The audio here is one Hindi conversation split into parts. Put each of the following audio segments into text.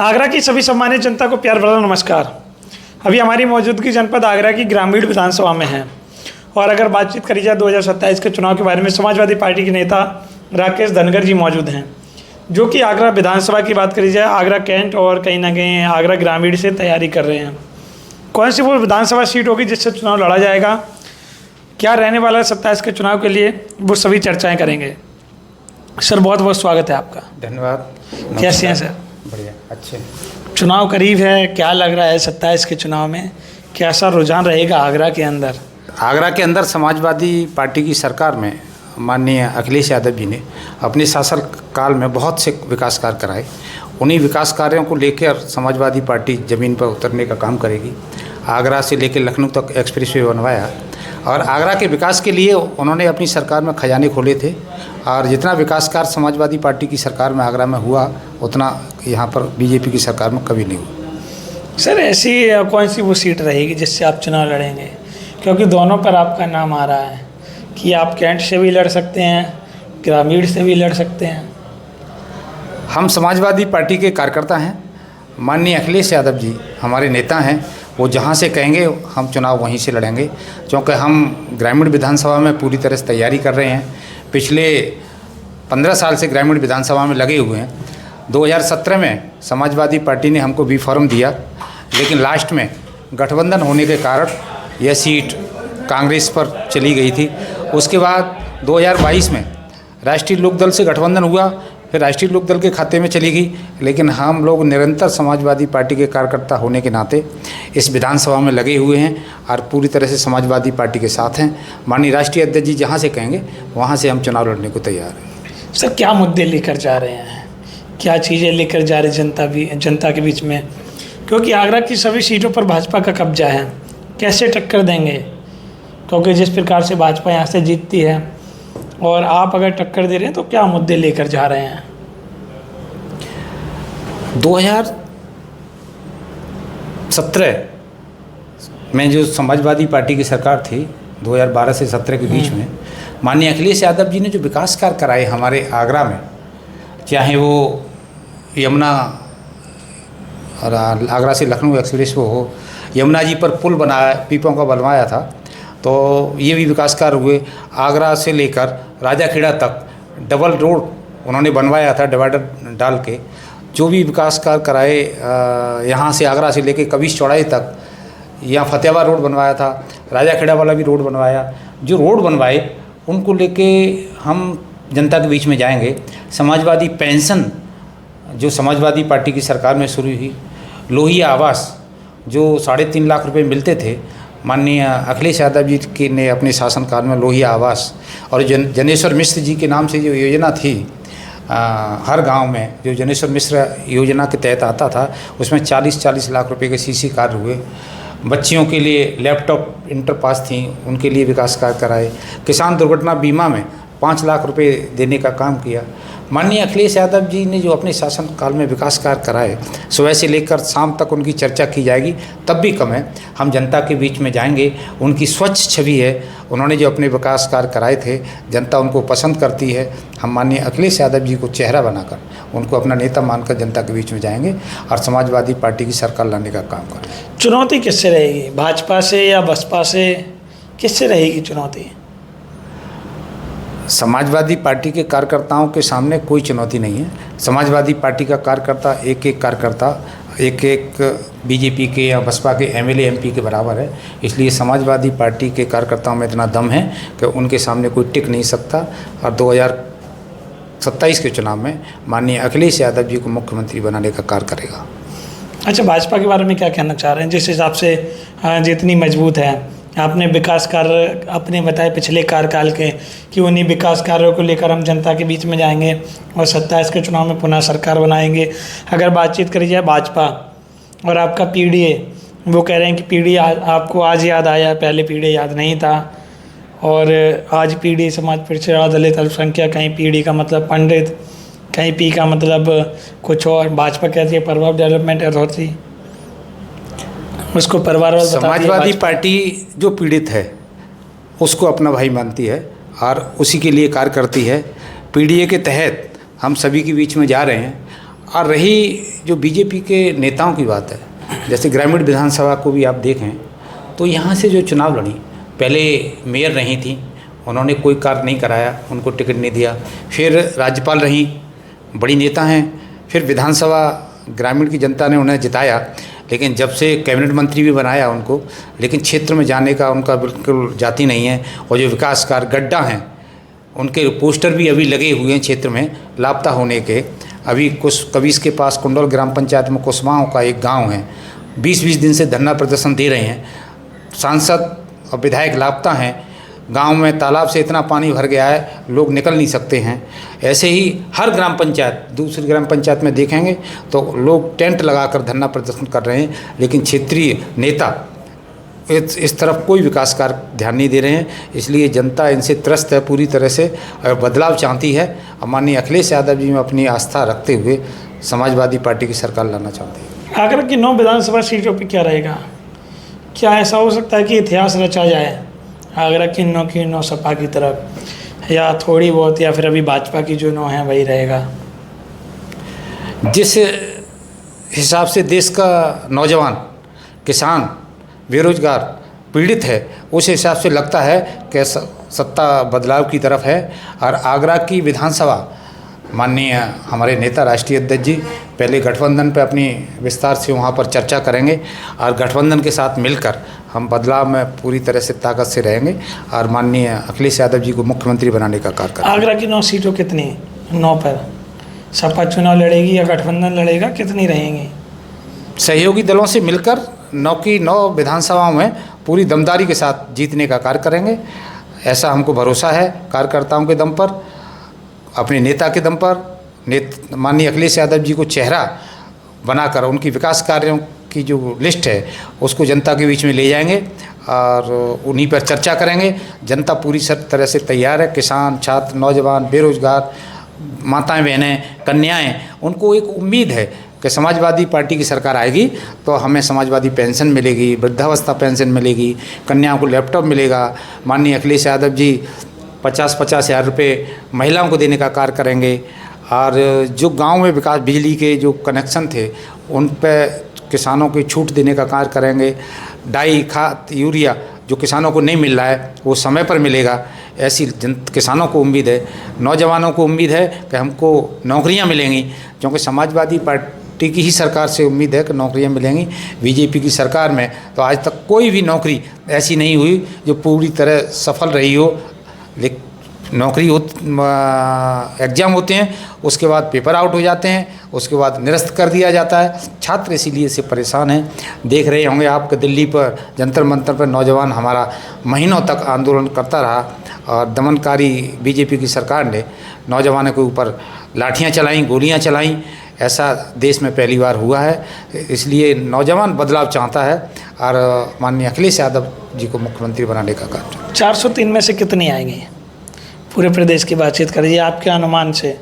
आगरा की सभी सम्मानित जनता को प्यार भरा नमस्कार। अभी हमारी मौजूदगी जनपद आगरा की ग्रामीण विधानसभा में है और अगर बातचीत करी जाए 2027 के चुनाव के बारे में, समाजवादी पार्टी के नेता राकेश धनगर जी मौजूद हैं, जो कि आगरा विधानसभा की बात करी जाए आगरा कैंट और कहीं ना कहीं आगरा ग्रामीण से तैयारी कर रहे हैं। कौन सी वो विधानसभा सीट होगी जिससे चुनाव लड़ा जाएगा, क्या रहने वाला है 27 के चुनाव के लिए, वो सभी चर्चाएँ करेंगे। सर बहुत बहुत स्वागत है आपका। धन्यवाद। कैसे हैं सर? बढ़िया, अच्छे। चुनाव करीब है, क्या लग रहा है 27 के चुनाव में कैसा रुझान रहेगा आगरा के अंदर? आगरा के अंदर समाजवादी पार्टी की सरकार में माननीय अखिलेश यादव जी ने अपने शासन काल में बहुत से विकास कार्य कराए। उन्हीं विकास कार्यों को लेकर समाजवादी पार्टी ज़मीन पर उतरने का काम करेगी। आगरा से लेकर लखनऊ तक एक्सप्रेसवे बनवाया और आगरा के विकास के लिए उन्होंने अपनी सरकार में खजाने खोले थे और जितना विकास कार्य समाजवादी पार्टी की सरकार में आगरा में हुआ उतना यहाँ पर बीजेपी की सरकार में कभी नहीं हुआ। सर ऐसी कौन सी वो सीट रहेगी जिससे आप चुनाव लड़ेंगे, क्योंकि दोनों पर आपका नाम आ रहा है कि आप कैंट से भी लड़ सकते हैं, ग्रामीण से भी लड़ सकते हैं। हम समाजवादी पार्टी के कार्यकर्ता हैं। माननीय अखिलेश यादव जी हमारे नेता हैं, वो जहाँ से कहेंगे हम चुनाव वहीं से लड़ेंगे, क्योंकि हम ग्रामीण विधानसभा में पूरी तरह से तैयारी कर रहे हैं। पिछले 15 साल से ग्रामीण विधानसभा में लगे हुए हैं। 2017 में समाजवादी पार्टी ने हमको बी फॉर्म दिया, लेकिन लास्ट में गठबंधन होने के कारण यह सीट कांग्रेस पर चली गई थी। उसके बाद 2022 में राष्ट्रीय लोकदल से गठबंधन हुआ, फिर राष्ट्रीय लोकदल के खाते में चली गई, लेकिन हम लोग निरंतर समाजवादी पार्टी के कार्यकर्ता होने के नाते इस विधानसभा में लगे हुए हैं और पूरी तरह से समाजवादी पार्टी के साथ हैं। माननीय राष्ट्रीय अध्यक्ष जी जहाँ से कहेंगे वहाँ से हम चुनाव लड़ने को तैयार हैं। सर क्या मुद्दे लेकर जा रहे हैं, क्या चीज़ें लेकर जा रहे जनता के बीच में, क्योंकि आगरा की सभी सीटों पर भाजपा का कब्जा है, कैसे टक्कर देंगे? क्योंकि जिस प्रकार से भाजपा यहाँ से जीतती है और आप अगर टक्कर दे रहे हैं तो क्या मुद्दे लेकर जा रहे हैं? 2017 में जो समाजवादी पार्टी की सरकार थी, 2012 से 17 के बीच में माननीय अखिलेश यादव जी ने जो विकास कार्य कराए हमारे आगरा में, चाहे वो यमुना और आगरा से लखनऊ एक्सप्रेस वो हो, यमुना जी पर पुल बनाया, पीपों का बनवाया था, तो ये भी विकास कार्य हुए। आगरा से लेकर राजाखेड़ा तक डबल रोड उन्होंने बनवाया था, डिवाइडर डाल के। जो भी विकास कार्य कराए, यहाँ से आगरा से लेकर कबीर चौड़ाई तक, यहाँ फतेहाबाद रोड बनवाया था, राजाखेड़ा वाला भी रोड बनवाया। जो रोड बनवाए उनको लेके हम जनता के बीच में जाएंगे। समाजवादी पेंशन जो समाजवादी पार्टी की सरकार में शुरू हुई, लोहिया आवास जो 3.5 लाख रुपए मिलते थे, माननीय अखिलेश यादव जी के ने अपने शासनकाल में लोहिया आवास और जनेश्वर मिश्र जी के नाम से जो योजना थी, हर गांव में जो जनेश्वर मिश्र योजना के तहत आता था, उसमें 40-40 लाख रुपए के सीसी कार्य हुए। बच्चियों के लिए लैपटॉप इंटर पास थी, उनके लिए विकास कार्य कराए। किसान दुर्घटना बीमा में 5 लाख रुपए देने का काम किया। माननीय अखिलेश यादव जी ने जो अपने शासनकाल में विकास कार्य कराए, सुबह से लेकर शाम तक उनकी चर्चा की जाएगी, तब भी कम है। हम जनता के बीच में जाएंगे, उनकी स्वच्छ छवि है, उन्होंने जो अपने विकास कार्य कराए थे, जनता उनको पसंद करती है। हम माननीय अखिलेश यादव जी को चेहरा बनाकर, उनको अपना नेता मानकर जनता के बीच में जाएंगे और समाजवादी पार्टी की सरकार लाने का काम करेंगे। चुनौती किससे रहेगी, भाजपा से या बसपा से, किससे रहेगी चुनौती? समाजवादी पार्टी के कार्यकर्ताओं के सामने कोई चुनौती नहीं है। समाजवादी पार्टी का कार्यकर्ता एक बीजेपी के या बसपा के एमएलए एमपी के बराबर है। इसलिए समाजवादी पार्टी के कार्यकर्ताओं में इतना दम है कि उनके सामने कोई टिक नहीं सकता और 2027 के चुनाव में माननीय अखिलेश यादव जी को मुख्यमंत्री बनाने का कार्य करेगा। अच्छा, भाजपा के बारे में क्या कहना चाह रहे हैं? जिस हिसाब से जितनी मजबूत है, आपने विकास कार्य अपने बताए पिछले कार्यकाल के कि उन्हीं विकास कार्यों को लेकर हम जनता के बीच में जाएंगे और 27 के चुनाव में पुनः सरकार बनाएंगे। अगर बातचीत करी जाए भाजपा और आपका पीडीए, वो कह रहे हैं कि पीडीए आपको आज याद आया, पहले पीडीए याद नहीं था और आज पीडीए समाज पिछड़ा दलित अल्पसंख्यक, कहीं पीडी का मतलब पंडित, कहीं पी का मतलब कुछ और। भाजपा कहती है परिवार डेवलपमेंट अथॉरिटी, उसको परिवार। समाजवादी पार्टी जो पीड़ित है उसको अपना भाई मानती है और उसी के लिए कार्य करती है। पीडीए के तहत हम सभी के बीच में जा रहे हैं और रही जो बीजेपी के नेताओं की बात है, जैसे ग्रामीण विधानसभा को भी आप देखें तो यहाँ से जो चुनाव लड़ी, पहले मेयर रही थी, उन्होंने कोई कार्य नहीं कराया, उनको टिकट नहीं दिया। फिर राज्यपाल रहीं, बड़ी नेता हैं, फिर विधानसभा ग्रामीण की जनता ने उन्हें जिताया, लेकिन जब से कैबिनेट मंत्री भी बनाया उनको, लेकिन क्षेत्र में जाने का उनका बिल्कुल जाती नहीं है। और जो विकास कार्य गड्ढा हैं, उनके पोस्टर भी अभी लगे हुए हैं क्षेत्र में लापता होने के। अभी कुछ कबीस के पास कुंडल ग्राम पंचायत में कुसमाओं का एक गांव है, 20-20 दिन से धरना प्रदर्शन दे रहे हैं, सांसद और विधायक लापता हैं। गांव में तालाब से इतना पानी भर गया है, लोग निकल नहीं सकते हैं। ऐसे ही हर ग्राम पंचायत, दूसरी ग्राम पंचायत में देखेंगे तो लोग टेंट लगाकर धरना प्रदर्शन कर रहे हैं, लेकिन क्षेत्रीय नेता इस तरफ कोई विकास कार्य ध्यान नहीं दे रहे हैं। इसलिए जनता इनसे त्रस्त है पूरी तरह से और बदलाव चाहती है। और माननीय अखिलेश यादव जी में अपनी आस्था रखते हुए समाजवादी पार्टी की सरकार लाना चाहते हैं। आगरा की 9 विधानसभा सीटों पर क्या रहेगा? क्या ऐसा हो सकता है कि इतिहास रचा जाए आगरा की 9 सपा की तरफ, या थोड़ी बहुत, या फिर अभी भाजपा की जो 9 है वही रहेगा? जिस हिसाब से देश का नौजवान, किसान, बेरोजगार पीड़ित है, उस हिसाब से लगता है कि सत्ता बदलाव की तरफ है। और आगरा की विधानसभा माननीय हमारे नेता राष्ट्रीय अध्यक्ष जी पहले गठबंधन पर अपनी विस्तार से वहाँ पर चर्चा करेंगे और गठबंधन के साथ मिलकर हम बदलाव में पूरी तरह से ताकत से रहेंगे और माननीय अखिलेश यादव जी को मुख्यमंत्री बनाने का कार्य करेंगे। आगरा की 9 सीटों कितनी? 9 पर सपा चुनाव लड़ेगी या गठबंधन लड़ेगा? कितनी रहेंगी? सहयोगी दलों से मिलकर 9 की 9 विधानसभाओं में पूरी दमदारी के साथ जीतने का कार्य करेंगे, ऐसा हमको भरोसा है। कार्यकर्ताओं के दम पर, अपने नेता के दम पर, माननीय अखिलेश यादव जी को चेहरा बनाकर उनकी विकास कार्यों की जो लिस्ट है उसको जनता के बीच में ले जाएंगे और उन्हीं पर चर्चा करेंगे। जनता पूरी तरह से तैयार है। किसान, छात्र, नौजवान, बेरोजगार, माताएं, बहनें, कन्याएं, उनको एक उम्मीद है कि समाजवादी पार्टी की सरकार आएगी तो हमें समाजवादी पेंशन मिलेगी, वृद्धावस्था पेंशन मिलेगी, कन्याओं को लैपटॉप मिलेगा। माननीय अखिलेश यादव जी 50-50 हज़ार रुपये महिलाओं को देने का कार्य करेंगे और जो गांव में विकास, बिजली के जो कनेक्शन थे उन पर किसानों की छूट देने का कार्य करेंगे। डाई, खाद, यूरिया जो किसानों को नहीं मिल रहा है वो समय पर मिलेगा, ऐसी किसानों को उम्मीद है। नौजवानों को उम्मीद है कि हमको नौकरियां मिलेंगी, क्योंकि समाजवादी पार्टी की ही सरकार से उम्मीद है कि नौकरियां मिलेंगी। बीजेपी की सरकार में तो आज तक कोई भी नौकरी ऐसी नहीं हुई जो पूरी तरह सफल रही हो। लेकिन नौकरी एग्ज़ाम होते हैं, उसके बाद पेपर आउट हो जाते हैं, उसके बाद निरस्त कर दिया जाता है। छात्र इसीलिए से परेशान हैं। देख रहे होंगे आप कि दिल्ली पर जंतर मंतर पर नौजवान हमारा महीनों तक आंदोलन करता रहा और दमनकारी बीजेपी की सरकार ने नौजवानों के ऊपर लाठियां चलाईं, गोलियां चलाईं। ऐसा देश में पहली बार हुआ है। इसलिए नौजवान बदलाव चाहता है और माननीय अखिलेश यादव जी को मुख्यमंत्री बनाने का कार्य। 403 में से कितनी आएंगी? पूरे प्रदेश की बातचीत करिए आपके अनुमान से।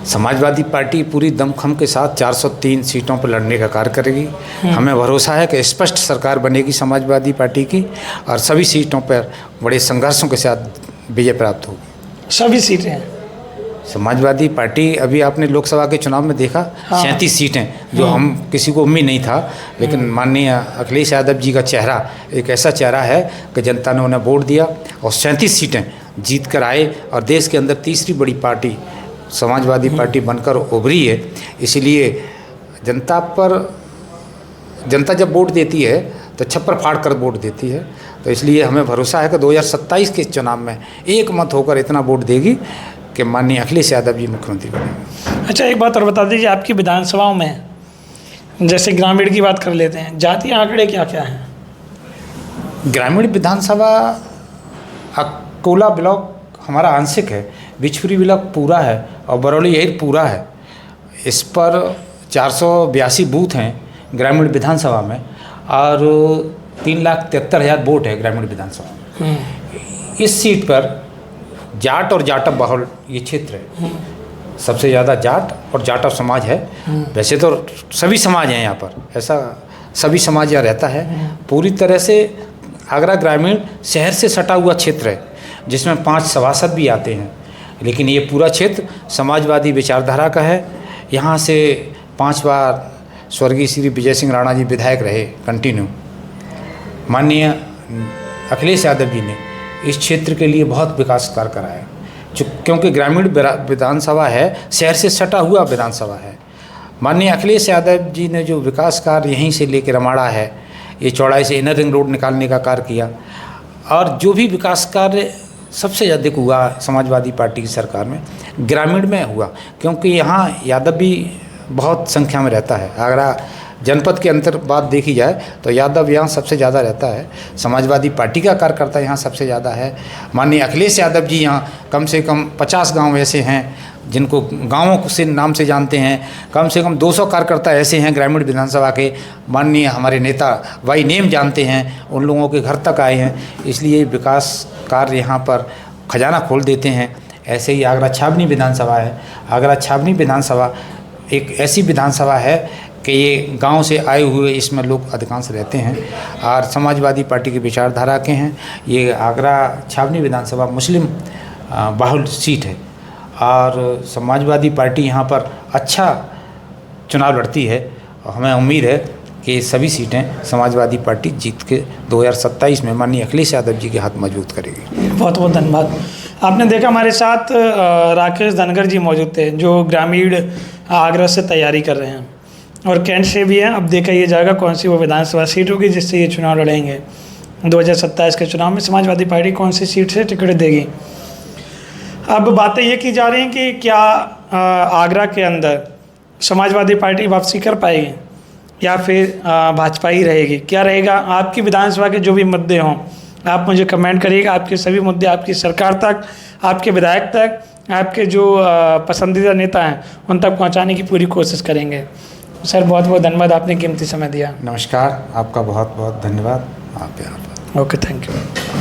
समाजवादी पार्टी पूरी दमखम के साथ 403 सीटों पर लड़ने का कार्य करेगी। हमें भरोसा है कि स्पष्ट सरकार बनेगी समाजवादी पार्टी की और सभी सीटों पर बड़े संघर्षों के साथ विजय प्राप्त होगी। सभी सीटें समाजवादी पार्टी, अभी आपने लोकसभा के चुनाव में देखा, 37 सीटें, जो हम किसी को उम्मीद नहीं था, लेकिन माननीय अखिलेश यादव जी का चेहरा एक ऐसा चेहरा है कि जनता ने उन्हें वोट दिया और 37 सीटें जीत कर आए और देश के अंदर तीसरी बड़ी पार्टी समाजवादी पार्टी बनकर उभरी है। इसलिए जनता जब वोट देती है तो छप्पर फाड़ कर वोट देती है। तो इसलिए हमें भरोसा है कि 2027 के चुनाव में एक मत होकर इतना वोट देगी कि माननीय अखिलेश यादव जी मुख्यमंत्री बनेंगे। अच्छा, एक बात और बता दीजिए, आपकी विधानसभाओं में जैसे ग्रामीण की बात कर लेते हैं, जातीय आंकड़े क्या क्या हैं? ग्रामीण विधानसभा अकोला ब्लॉक हमारा आंशिक है, बिचपुरी ब्लॉक पूरा है और बरौली यही पूरा है। इस पर 482 बूथ हैं ग्रामीण विधानसभा में और 3,73,000 वोट है ग्रामीण विधानसभा में। इस सीट पर जाट और जाटव बहुल ये क्षेत्र है, सबसे ज़्यादा जाट और जाटव समाज है। वैसे तो सभी समाज हैं यहाँ पर, ऐसा सभी समाज यहाँ रहता है। पूरी तरह से आगरा ग्रामीण शहर से सटा हुआ क्षेत्र है जिसमें 5 सभासद भी आते हैं, लेकिन ये पूरा क्षेत्र समाजवादी विचारधारा का है। यहाँ से 5 बार स्वर्गीय श्री विजय सिंह राणा जी विधायक रहे कंटिन्यू। माननीय अखिलेश यादव जी ने इस क्षेत्र के लिए बहुत विकास कार्य कराया, क्योंकि ग्रामीण विधानसभा है, शहर से सटा हुआ विधानसभा है। माननीय अखिलेश यादव जी ने जो विकास कार्य यहीं से लेकर रमाड़ा है, ये चौड़ाई से इनर रिंग रोड निकालने का कार्य किया, और जो भी विकास कार्य सबसे अधिक हुआ समाजवादी पार्टी की सरकार में ग्रामीण में हुआ, क्योंकि यहाँ यादव भी बहुत संख्या में रहता है। आगरा जनपद के अंतर बात देखी जाए तो यादव यहाँ सबसे ज़्यादा रहता है। समाजवादी पार्टी का कार्यकर्ता यहाँ सबसे ज़्यादा है। माननीय अखिलेश यादव जी यहाँ कम से कम 50 गांव ऐसे हैं जिनको गाँवों से नाम से जानते हैं। कम से कम 200 कार्यकर्ता ऐसे हैं ग्रामीण विधानसभा के, माननीय हमारे नेता बाई नेम जानते हैं, उन लोगों के घर तक आए हैं। इसलिए विकास कार्य यहाँ पर खजाना खोल देते हैं। ऐसे ही आगरा छावनी विधानसभा है। आगरा छावनी विधानसभा एक ऐसी विधानसभा है कि ये गांव से आए हुए इसमें लोग अधिकांश रहते हैं और समाजवादी पार्टी की विचारधारा के हैं। ये आगरा छावनी विधानसभा मुस्लिम बाहुल सीट है और समाजवादी पार्टी यहाँ पर अच्छा चुनाव लड़ती है। हमें उम्मीद है कि सभी सीटें समाजवादी पार्टी जीत के 2027 में माननीय अखिलेश यादव जी के हाथ मजबूत करेगी। बहुत बहुत धन्यवाद। आपने देखा हमारे साथ राकेश धनगर जी मौजूद थे, जो ग्रामीण आगरा से तैयारी कर रहे हैं और कैंट से भी हैं। अब देखा ये जाएगा कौन सी वो विधानसभा सीट होगी जिससे ये चुनाव लड़ेंगे। 2027 के चुनाव में समाजवादी पार्टी कौन सी सीट से टिकट देगी। अब बातें ये की जा रही हैं कि क्या आगरा के अंदर समाजवादी पार्टी वापसी कर पाएगी या फिर भाजपा ही रहेगी। क्या रहेगा आपकी विधानसभा के जो भी मुद्दे हों, आप मुझे कमेंट करिएगा। आपके सभी मुद्दे आपकी सरकार तक, आपके विधायक तक, आपके जो पसंदीदा नेता हैं उन तक पहुंचाने की पूरी कोशिश करेंगे। सर बहुत बहुत धन्यवाद, आपने कीमती समय दिया। नमस्कार, आपका बहुत बहुत धन्यवाद। आप यहाँ पर ओके, थैंक यू।